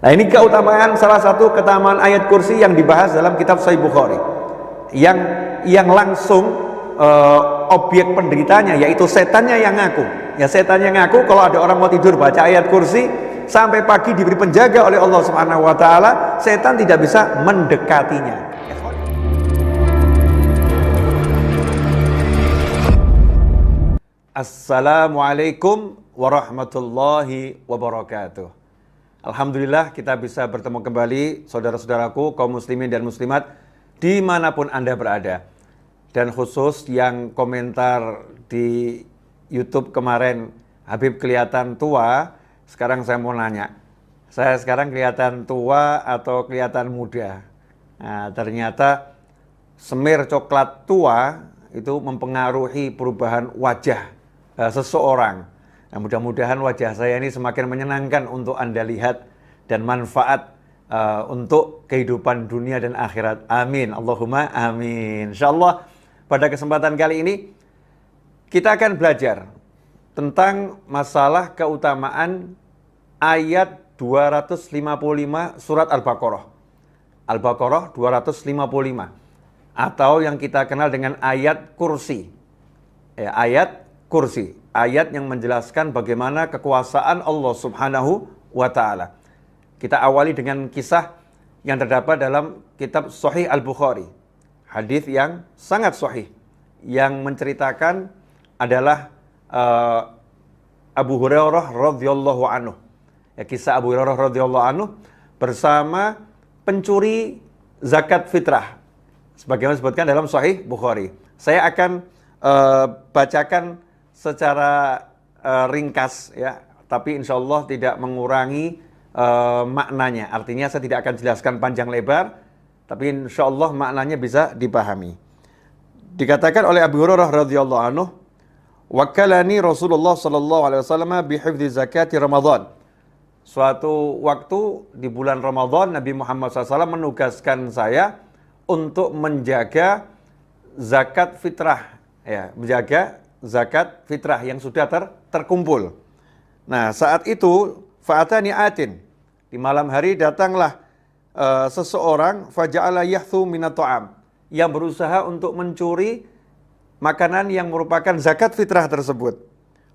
Nah, ini keutamaan, salah satu keutamaan ayat kursi yang dibahas dalam kitab Sahih Bukhari. Yang langsung objek penderitanya yaitu setannya yang ngaku. Ya, setannya ngaku kalau ada orang mau tidur baca ayat kursi sampai pagi diberi penjaga oleh Allah Subhanahu wa taala, setan tidak bisa mendekatinya. Assalamualaikum warahmatullahi wabarakatuh. Alhamdulillah kita bisa bertemu kembali saudara-saudaraku kaum muslimin dan muslimat dimanapun Anda berada. Dan khusus yang komentar di YouTube kemarin, Habib kelihatan tua, sekarang saya mau nanya, saya sekarang kelihatan tua atau kelihatan muda? Nah, ternyata semir coklat tua itu mempengaruhi perubahan wajah seseorang. Nah, mudah-mudahan wajah saya ini semakin menyenangkan untuk Anda lihat dan manfaat untuk kehidupan dunia dan akhirat. Amin. Allahumma amin. InsyaAllah pada kesempatan kali ini kita akan belajar tentang masalah keutamaan ayat 255 surat Al-Baqarah. Al-Baqarah 255 atau yang kita kenal dengan ayat kursi. Ayat kursi. Ayat yang menjelaskan bagaimana kekuasaan Allah Subhanahu wa ta'ala. Kita awali dengan kisah yang terdapat dalam kitab Sahih Al-Bukhari. Hadis yang sangat sahih. Yang menceritakan adalah Abu Hurairah radhiyallahu anhu. Ya, kisah Abu Hurairah radhiyallahu anhu bersama pencuri zakat fitrah. Sebagaimana disebutkan dalam Sahih Bukhari. Saya akan bacakan secara ringkas ya, tapi insya Allah tidak mengurangi maknanya. Artinya saya tidak akan jelaskan panjang lebar, tapi insya Allah maknanya bisa dipahami. Dikatakan oleh Abu Hurairah radhiyallahu anhu, "Wakkalani Rasulullah sallallahu alaihi wasallam bihifdzi zakati Ramadan." Suatu waktu di bulan Ramadan, Nabi Muhammad SAW menugaskan saya untuk menjaga zakat fitrah, ya, menjaga zakat fitrah yang sudah terkumpul. Nah, saat itu fa'atani atin, di malam hari datanglah seseorang faja'ala yahthu minat ta'am, yang berusaha untuk mencuri makanan yang merupakan zakat fitrah tersebut.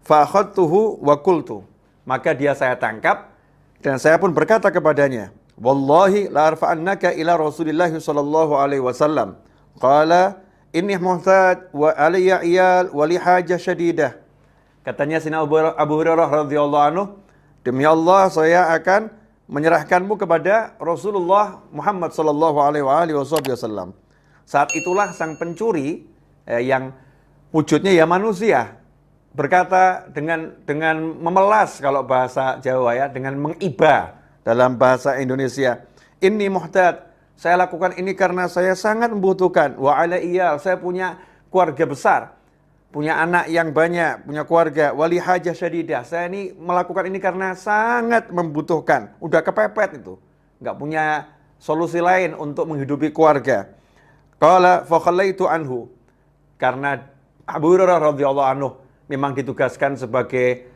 Fa'akhadtuhu wa qultu, maka dia saya tangkap dan saya pun berkata kepadanya, "Wallahi la arfa'annaka ila Rasulillah sallallahu alaihi wasallam." Qala inni muhtaj wa alayya iyal wa li hajah syadidah. Katanya Sina Abu Hurairah radhiyallahu anhu, "Demi Allah saya akan menyerahkanmu kepada Rasulullah Muhammad sallallahu alaihi wasallam." Saat itulah sang pencuri yang wujudnya ya manusia berkata dengan memelas kalau bahasa Jawa ya, dengan mengiba dalam bahasa Indonesia, "Inni muhtaj, saya lakukan ini karena saya sangat membutuhkan. Wa ala iyal, saya punya keluarga besar, punya anak yang banyak, punya keluarga. Wali hajah syadidah, saya ini melakukan ini karena sangat membutuhkan. Udah kepepet itu, nggak punya solusi lain untuk menghidupi keluarga." Qala fa khallaitu anhu, karena Abu Hurairah radhiyallahu anhu memang ditugaskan sebagai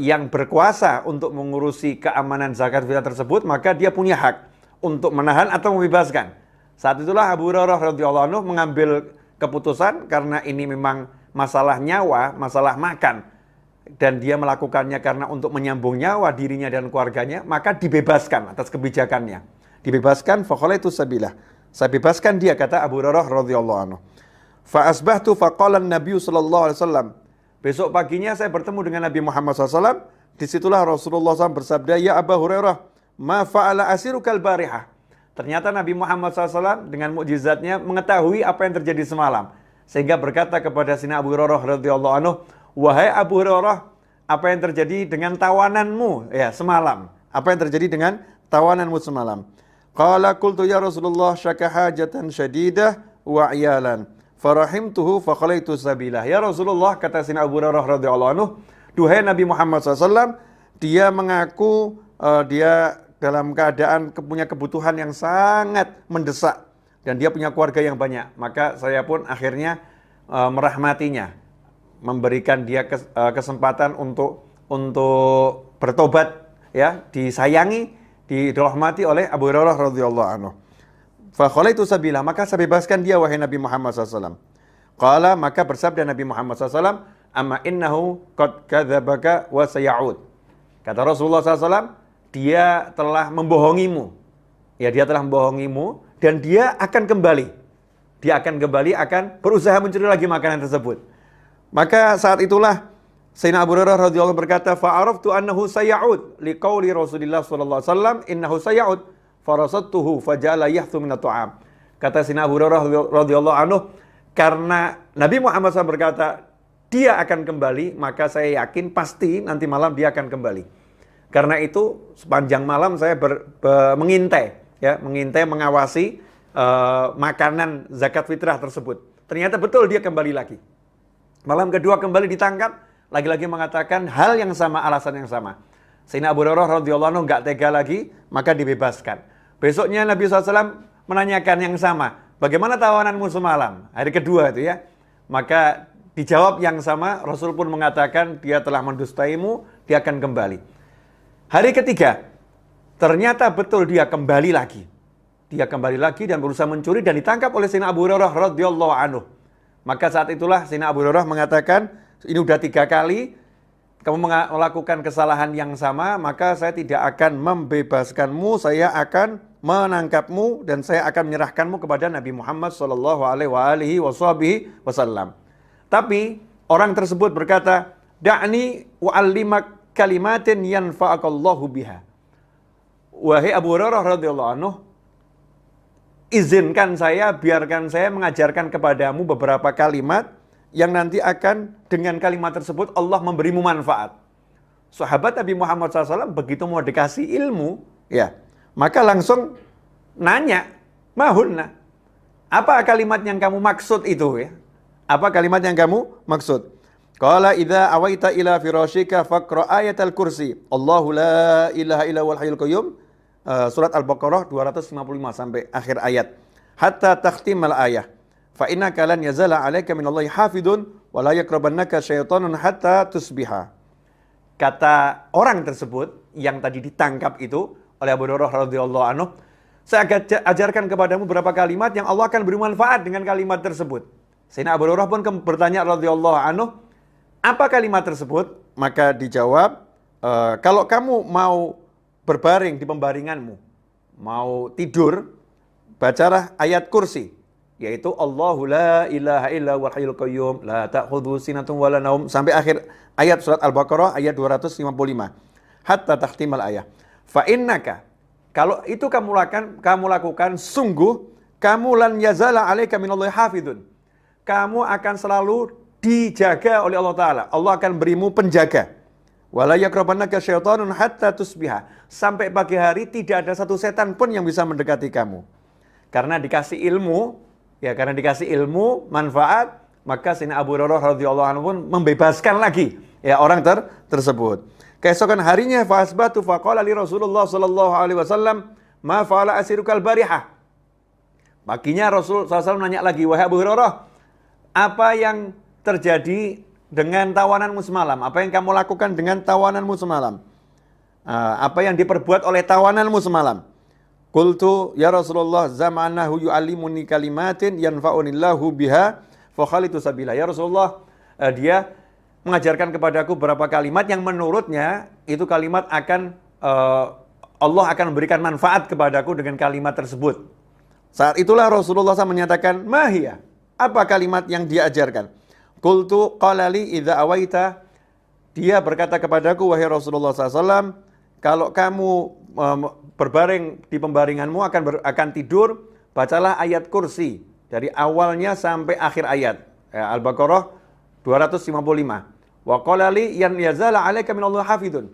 yang berkuasa untuk mengurusi keamanan zakat fitrah tersebut, maka dia punya hak untuk menahan atau membebaskan. Saat itulah Abu Hurairah radhiyallahu anhu mengambil keputusan karena ini memang masalah nyawa, masalah makan, dan dia melakukannya karena untuk menyambung nyawa dirinya dan keluarganya, maka dibebaskan atas kebijakannya. Dibebaskan, faqalaitu sabilah. Saya bebaskan dia, kata Abu Hurairah radhiyallahu anhu. Fa asbahtu faqala an-nabiy sallallahu alaihi wasallam. Besok paginya saya bertemu dengan Nabi Muhammad SAW. Disitulah Rasulullah SAW bersabda, "Ya Abu Hurairah, ma fa'ala asirukal barihah." Ternyata Nabi Muhammad SAW dengan mukjizatnya mengetahui apa yang terjadi semalam, sehingga berkata kepada Sina Abu Hurairah radhiyallahu anhu, "Wahai Abu Hurairah, apa yang terjadi dengan tawananmu ya semalam? Apa yang terjadi dengan tawananmu semalam?" Qala qultu ya Rasulullah syaka hajatan syadidah wa iyalan farahimtuhu fakhalaitu sabilah. Ya Rasulullah, kata Sina Abu Hurairah radhiyallahu anhu, duhai Nabi Muhammad SAW, dia mengaku dia dalam keadaan punya kebutuhan yang sangat mendesak dan dia punya keluarga yang banyak. Maka saya pun akhirnya merahmatinya, memberikan dia kesempatan untuk bertobat, ya, disayangi dirahmati oleh Abu Hurairah radhiyallahu anhu. Fa khalaitu sabila, maka saya bebaskan dia wahai Nabi Muhammad SAW. Qala, maka bersabda Nabi Muhammad SAW, amma innahu qad kadzabaka wa sayauд. Kata Rasulullah SAW, dia telah membohongimu. Ya, dia telah membohongimu dan dia akan kembali. Dia akan kembali, akan berusaha mencuri lagi makanan tersebut. Maka saat itulah Sayyidina Abu Hurairah radhiyallahu anhu berkata, fa'araftu annahu sayauд liqauli Rasulillah sallallahu alaihi wasallam innahu sayauд farasattuhu faja'ala yahthu min at-ta'am. Kata Sayyidina Abu Hurairah radhiyallahu anhu, karena Nabi Muhammad SAW berkata dia akan kembali, maka saya yakin pasti nanti malam dia akan kembali. Karena itu sepanjang malam saya mengintai, ya, mengawasi makanan zakat fitrah tersebut. Ternyata betul dia kembali lagi. Malam kedua kembali ditangkap, lagi-lagi mengatakan hal yang sama, alasan yang sama. Sayyidina Abu Hurairah radhiyallahu anhu enggak tega lagi, maka dibebaskan. Besoknya Nabi SAW menanyakan yang sama, bagaimana tawananmu semalam? Hari kedua itu ya. Maka dijawab yang sama, Rasul pun mengatakan dia telah mendustaimu, dia akan kembali. Hari ketiga, ternyata betul dia kembali lagi. Dia kembali lagi dan berusaha mencuri dan ditangkap oleh Sayyidina Abu Hurairah radhiyallahu anhu. Maka saat itulah Sayyidina Abu Hurairah mengatakan, ini udah 3 kali kamu melakukan kesalahan yang sama, maka saya tidak akan membebaskanmu, saya akan menangkapmu dan saya akan menyerahkanmu kepada Nabi Muhammad sallallahu alaihi wasallam. Tapi orang tersebut berkata, "Da'ni u'allimak kalimatin yanfa'akallahu biha." Wahai Abu Hurairah radhiyallahu anhu, izinkan saya, biarkan saya mengajarkan kepadamu beberapa kalimat yang nanti akan dengan kalimat tersebut Allah memberimu manfaat. Sahabat Nabi Muhammad SAW begitu mau dikasih ilmu, ya, maka langsung nanya, mahunna, apa kalimat yang kamu maksud itu, ya? Apa kalimat yang kamu maksud? Qala idza awaita ila firashika faqra ayatal kursi. Allahu la ilaha illa huwal hayyul qayyum. Surat Al-Baqarah 255 sampai akhir ayat. Hatta takhtimal ayah. Fa innaka lan yazala 'alaika minallahi hafidun wa la yaqrabannaka syaitanun hatta tusbiha. Kata orang tersebut yang tadi ditangkap itu oleh Abu Hurairah radhiyallahu anhu, saya akan ajarkan kepadamu beberapa kalimat yang Allah akan beri manfaat dengan kalimat tersebut. Sayyidina Abu Hurairah pun bertanya radhiyallahu anhu, apa kalimat tersebut? Maka dijawab, kalau kamu mau berbaring di pembaringanmu, mau tidur, bacalah ayat kursi, yaitu Allahu la ilaha illa huwal hayyul qayyum la ta'khudhuhu sinatun wa la naum, sampai akhir ayat surat Al-Baqarah ayat 255 hatta takhtimal ayah. Fa innaka, kalau itu kamu lakukan sungguh kamu lan yazala 'alaika minallahi hafidun, kamu akan selalu dijaga oleh Allah Ta'ala. Allah akan berimu penjaga. Wala yaqrabannaka syaitanun hatta tusbiha, sampai pagi hari tidak ada satu setan pun yang bisa mendekati kamu. Karena dikasih ilmu, ya, karena dikasih ilmu, manfaat, maka Sayyidina Abu Hurairah radhiyallahu anhu pun membebaskan lagi, ya, orang tersebut. Keesokan harinya fa asbatu faqala li Rasulullah sallallahu alaihi wasallam ma fa'ala asirukal barihah. Paginya Rasul SAW nanya lagi, wahai Abu Hurairah, apa yang terjadi dengan tawananmu semalam? Apa yang kamu lakukan dengan tawananmu semalam? Apa yang diperbuat oleh tawananmu semalam? Qultu ya Rasulullah zamanahu yu'allimuni kalimatin yanfa'unillahu biha fa khalitu sabila. Ya Rasulullah, dia mengajarkan kepadaku beberapa kalimat yang menurutnya itu kalimat akan Allah akan memberikan manfaat kepadaku dengan kalimat tersebut. Saat itulah Rasulullah SAW menyatakan, mahiyah, apa kalimat yang dia ajarkan? Qultu qalali idza awaita, dia berkata kepadaku, wahai Rasulullah SAW, kalau kamu berbaring di pembaringanmu akan tidur, bacalah ayat kursi dari awalnya sampai akhir ayat. Al-Baqarah 255. Wa qalali yan yazala 'alaika minallahi hafidun.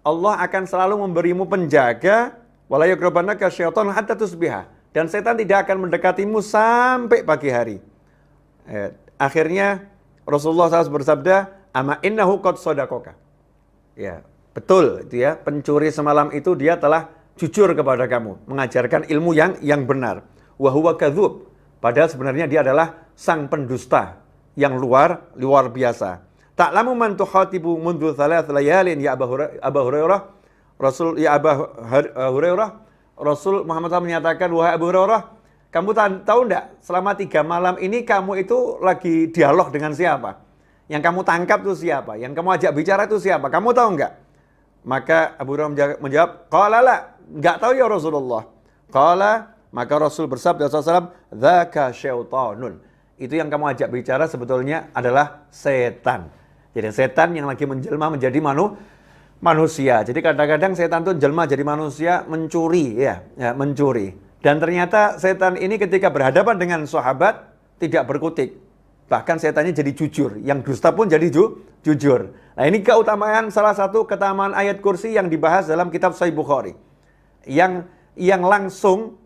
Allah akan selalu memberimu penjaga, wala yaqrabannaka syaitanun hatta tusbiha, dan setan tidak akan mendekatimu sampai pagi hari. Akhirnya Rasulullah SAW bersabda, ama innahu qad sadaqaka. Ya, betul itu ya, pencuri semalam itu dia telah jujur kepada kamu, mengajarkan ilmu yang benar. Wa huwa kadzub, padahal sebenarnya dia adalah sang pendusta yang luar biasa. Ta'lamu man tukhatibu mundu thalath layalin ya Abu Hurairah. Rasul ya Hurairah, Rasul Muhammad SAW menyatakan, wahai Abu Hurairah, kamu tahu enggak, selama 3 malam ini kamu itu lagi dialog dengan siapa? Yang kamu tangkap itu siapa? Yang kamu ajak bicara itu siapa? Kamu tahu enggak? Maka Abu Hurairah menjawab, qala la, enggak tahu ya Rasulullah. Qala, maka Rasul bersabda SAW, dzaka syaitanun. Itu yang kamu ajak bicara sebetulnya adalah setan. Jadi setan yang lagi menjelma menjadi manusia. Jadi kadang-kadang setan itu jelma jadi manusia mencuri, ya, mencuri. Dan ternyata setan ini ketika berhadapan dengan sahabat tidak berkutik. Bahkan setannya jadi jujur. Yang dusta pun jadi jujur. Nah, ini keutamaan, salah satu keutamaan ayat kursi yang dibahas dalam kitab Sahih Bukhari. Yang langsung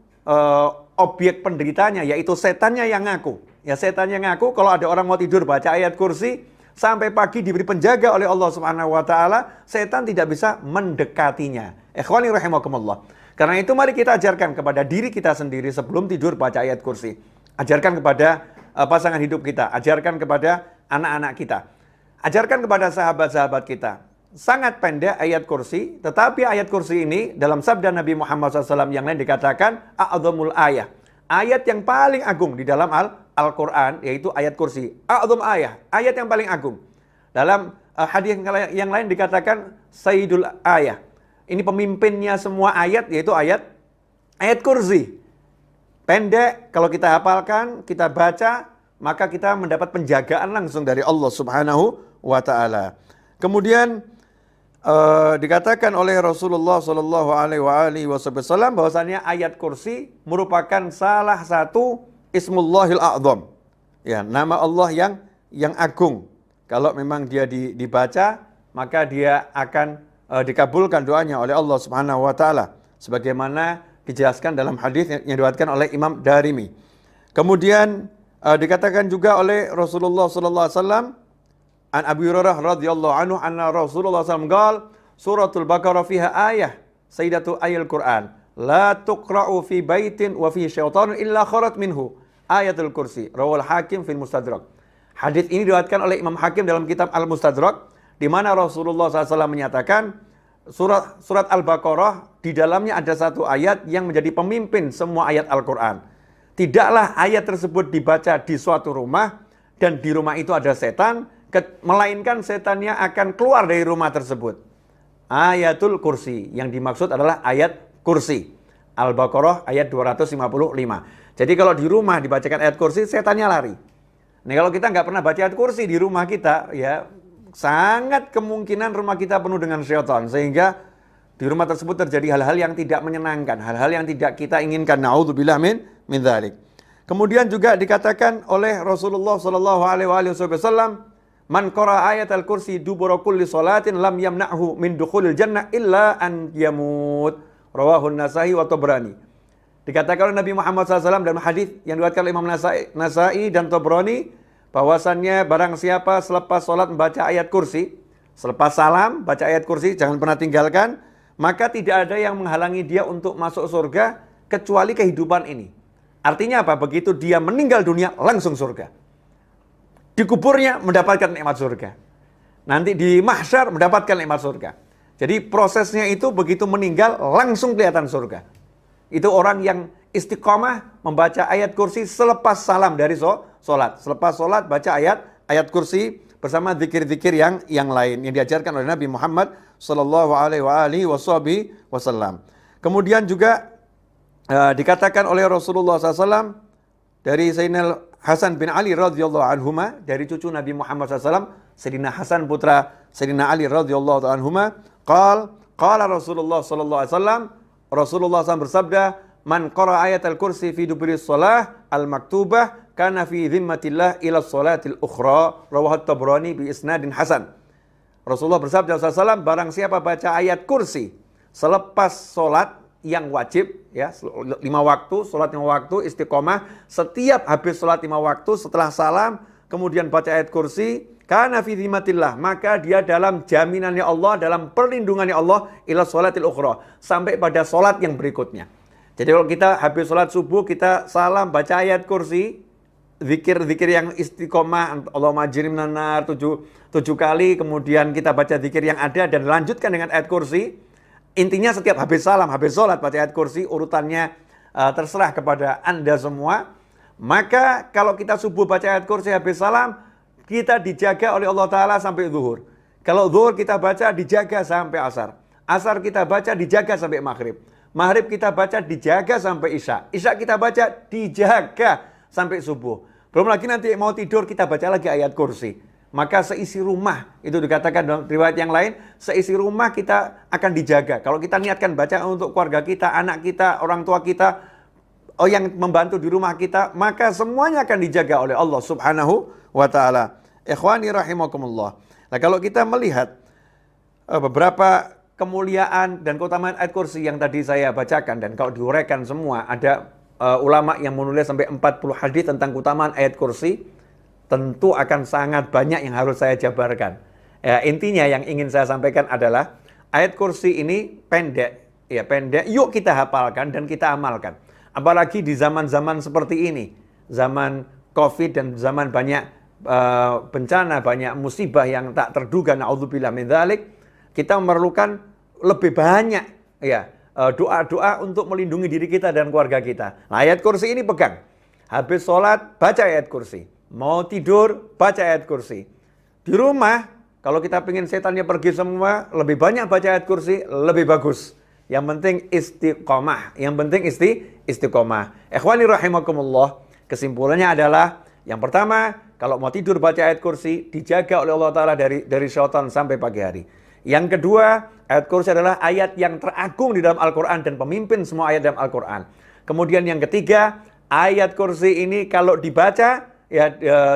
objek penderitanya yaitu setannya yang ngaku. Ya, setannya ngaku kalau ada orang mau tidur baca ayat kursi sampai pagi diberi penjaga oleh Allah Subhanahu wa taala, setan tidak bisa mendekatinya. Ikhwani rahimakumullah. Karena itu mari kita ajarkan kepada diri kita sendiri sebelum tidur baca ayat kursi. Ajarkan kepada pasangan hidup kita, ajarkan kepada anak-anak kita. Ajarkan kepada sahabat-sahabat kita. Sangat pendek ayat kursi, tetapi ayat kursi ini dalam sabda Nabi Muhammad SAW yang lain dikatakan a'adzamul ayah. Ayat yang paling agung di dalam Al-Quran yaitu ayat kursi. A'adzam ayah, ayat yang paling agung. Dalam hadis yang lain dikatakan sayyidul ayah. Ini pemimpinnya semua ayat yaitu ayat kursi. Pendek, kalau kita hafalkan, kita baca, maka kita mendapat penjagaan langsung dari Allah Subhanahu wa taala. Kemudian dikatakan oleh Rasulullah sallallahu alaihi wasallam bahwasanya ayat kursi merupakan salah satu Ismullahil A'zam. Ya, nama Allah yang agung. Kalau memang dia dibaca, maka dia akan dikabulkan doanya oleh Allah Subhanahu wa taala sebagaimana dijelaskan dalam hadis yang diriwayatkan oleh Imam Darimi. Kemudian dikatakan juga oleh Rasulullah sallallahu alaihi wasallam an Abi Hurairah radhiyallahu anhu anna Rasulullah sallallahu alaihi wasallam suratul Baqarah fiha ayah sayyidatu ayil Quran la tuqra'u fi baitin wa fi syaitanun illa kharat minhu ayatul kursi rawal Hakim fil Mustadrak. Hadis ini diriwayatkan oleh Imam Hakim dalam kitab Al-Mustadrak di mana Rasulullah SAW menyatakan surat Al-Baqarah di dalamnya ada satu ayat yang menjadi pemimpin semua ayat Al-Quran. Tidaklah ayat tersebut dibaca di suatu rumah dan di rumah itu ada setan, melainkan setannya akan keluar dari rumah tersebut. Ayatul kursi, yang dimaksud adalah ayat kursi. Al-Baqarah ayat 255. Jadi kalau di rumah dibacakan ayat kursi, setannya lari. Nah, kalau kita nggak pernah baca ayat kursi di rumah kita, ya sangat kemungkinan rumah kita penuh dengan syaitan. Sehingga di rumah tersebut terjadi hal-hal yang tidak menyenangkan, hal-hal yang tidak kita inginkan. Na'udzubillah min dzalik. Kemudian juga dikatakan oleh Rasulullah sallallahu alaihi wasallam, man qara ayatal kursi dubura kulli salatin lam yamna'hu min dukhulil jannah illa an yamut. Rawahun Nasa'i wa Tabrani. Dikatakan oleh Nabi Muhammad SAW dalam hadis yang diriwayatkan oleh Imam Nasa'i dan Tabrani bahwasannya barang siapa selepas sholat membaca ayat kursi, selepas salam baca ayat kursi, jangan pernah tinggalkan, maka tidak ada yang menghalangi dia untuk masuk surga kecuali kehidupan ini. Artinya apa? Begitu dia meninggal dunia langsung surga. Di kuburnya mendapatkan nikmat surga. Nanti di mahsyar mendapatkan nikmat surga. Jadi prosesnya itu begitu meninggal langsung kelihatan surga. Itu orang yang istiqomah membaca ayat kursi selepas salam dari sholat. Selepas sholat baca ayat kursi bersama zikir-zikir yang lain yang diajarkan oleh Nabi Muhammad sallallahu alaihi wasallam. Kemudian juga dikatakan oleh Rasulullah SAW dari Sayyidina Hasan bin Ali radhiyallahu anhuma, dari cucu Nabi Muhammad SAW, Sayyidina Hasan putra Sayyidina Ali radhiyallahu anhuma, qala Rasulullah sallallahu alaihi wasallam, Rasulullah SAW bersabda, man qara ayatal kursi fi duburi shalah al-maktubah kana fi dhimmatillah ila sholatil ukhra, rawahu Tabrani bi isnadin hasan. Rasulullah bersabda SAW, barang siapa baca ayat kursi selepas sholat yang wajib, ya 5 waktu, sholat 5 waktu, istiqomah, setiap habis sholat 5 waktu, setelah salam, kemudian baca ayat kursi, kana fi dhimmatillah, maka dia dalam jaminannya Allah, dalam perlindungannya Allah, ila sholatil ukhra, sampai pada sholat yang berikutnya. Jadi kalau kita habis sholat subuh, kita salam, baca ayat kursi, zikir-zikir yang istiqomah, Allahumma ajirni minan nar 7 kali, kemudian kita baca zikir yang ada dan lanjutkan dengan ayat kursi, Intinya setiap habis salam, habis sholat, baca ayat kursi, urutannya terserah kepada Anda semua. Maka kalau kita subuh baca ayat kursi habis salam, kita dijaga oleh Allah Ta'ala sampai zuhur. Kalau zuhur kita baca, dijaga sampai asar. Asar kita baca, dijaga sampai maghrib. Maghrib kita baca, dijaga sampai isya. Isya kita baca, dijaga sampai subuh. Belum lagi nanti mau tidur, kita baca lagi ayat kursi. Maka seisi rumah, itu dikatakan dalam riwayat yang lain, seisi rumah kita akan dijaga. Kalau kita niatkan baca untuk keluarga kita, anak kita, orang tua kita, yang membantu di rumah kita, maka semuanya akan dijaga oleh Allah Subhanahu wa Ta'ala. Ikhwani rahimakumullah. Nah, kalau kita melihat beberapa kemuliaan dan keutamaan ayat kursi yang tadi saya bacakan, dan kalau diuraikan semua, ada ulama yang menulis sampai 40 hadis tentang keutamaan ayat kursi. Tentu akan sangat banyak yang harus saya jabarkan. Ya, intinya yang ingin saya sampaikan adalah ayat kursi ini pendek, ya pendek. Yuk kita hafalkan dan kita amalkan. Apalagi di zaman-zaman seperti ini, zaman COVID dan zaman banyak bencana, banyak musibah yang tak terduga. Na'udzubillah min dzalik. Kita memerlukan lebih banyak, ya doa-doa untuk melindungi diri kita dan keluarga kita. Nah, ayat kursi ini pegang. Habis sholat baca ayat kursi. Mau tidur, baca ayat kursi. Di rumah, kalau kita pengen setannya pergi semua, lebih banyak baca ayat kursi, lebih bagus. Yang penting istiqomah. Yang penting istiqomah. Ikhwani rahimakumullah, kesimpulannya adalah, yang pertama, kalau mau tidur baca ayat kursi, dijaga oleh Allah Ta'ala dari syaitan sampai pagi hari. Yang kedua, ayat kursi adalah ayat yang teragung di dalam Al-Quran dan pemimpin semua ayat dalam Al-Quran. Kemudian yang ketiga, ayat kursi ini kalau dibaca,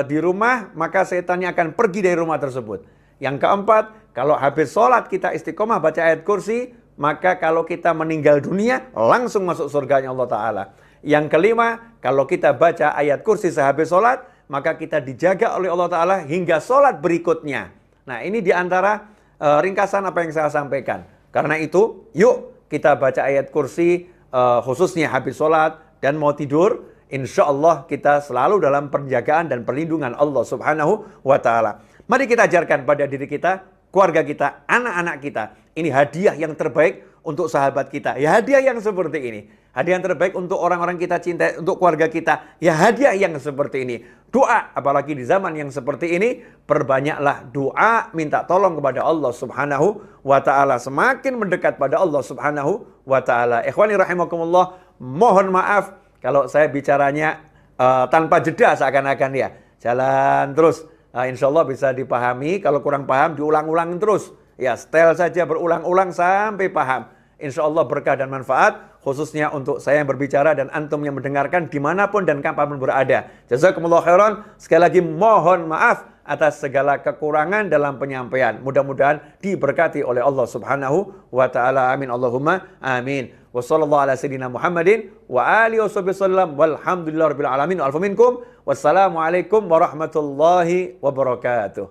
di rumah, maka setannya akan pergi dari rumah tersebut. Yang keempat, kalau habis sholat kita istiqomah baca ayat kursi, maka kalau kita meninggal dunia, langsung masuk surganya Allah Ta'ala. Yang kelima, kalau kita baca ayat kursi sehabis sholat, maka kita dijaga oleh Allah Ta'ala hingga sholat berikutnya. Nah, ini diantara ringkasan apa yang saya sampaikan. Karena itu, yuk kita baca ayat kursi, khususnya habis sholat dan mau tidur. Insya Allah kita selalu dalam penjagaan dan perlindungan Allah Subhanahu wa Ta'ala. Mari kita ajarkan pada diri kita, keluarga kita, anak-anak kita. Ini hadiah yang terbaik untuk sahabat kita. Ya hadiah yang seperti ini. Hadiah yang terbaik untuk orang-orang kita cintai, untuk keluarga kita. Ya hadiah yang seperti ini. Doa, apalagi di zaman yang seperti ini, perbanyaklah doa, minta tolong kepada Allah Subhanahu wa Ta'ala. Semakin mendekat pada Allah Subhanahu wa Ta'ala. Ikhwani rahimakumullah, mohon maaf kalau saya bicaranya tanpa jeda seakan-akan ya. Jalan terus. Insya Allah bisa dipahami. Kalau kurang paham diulang-ulang terus. Ya, setel saja berulang-ulang sampai paham. Insya Allah berkah dan manfaat. Khususnya untuk saya yang berbicara dan antum yang mendengarkan dimanapun dan kapanpun berada. Jazakumullah khairan. Sekali lagi mohon maaf atas segala kekurangan dalam penyampaian. Mudah-mudahan diberkati oleh Allah Subhanahu wa Ta'ala. Amin. Allahumma amin. Wa sallallahu ala sayyidina Muhammadin wa alihi wasallam walhamdulillahirabbil alamin. Alfa minkum. Wassalamualaikum warahmatullahi wabarakatuh.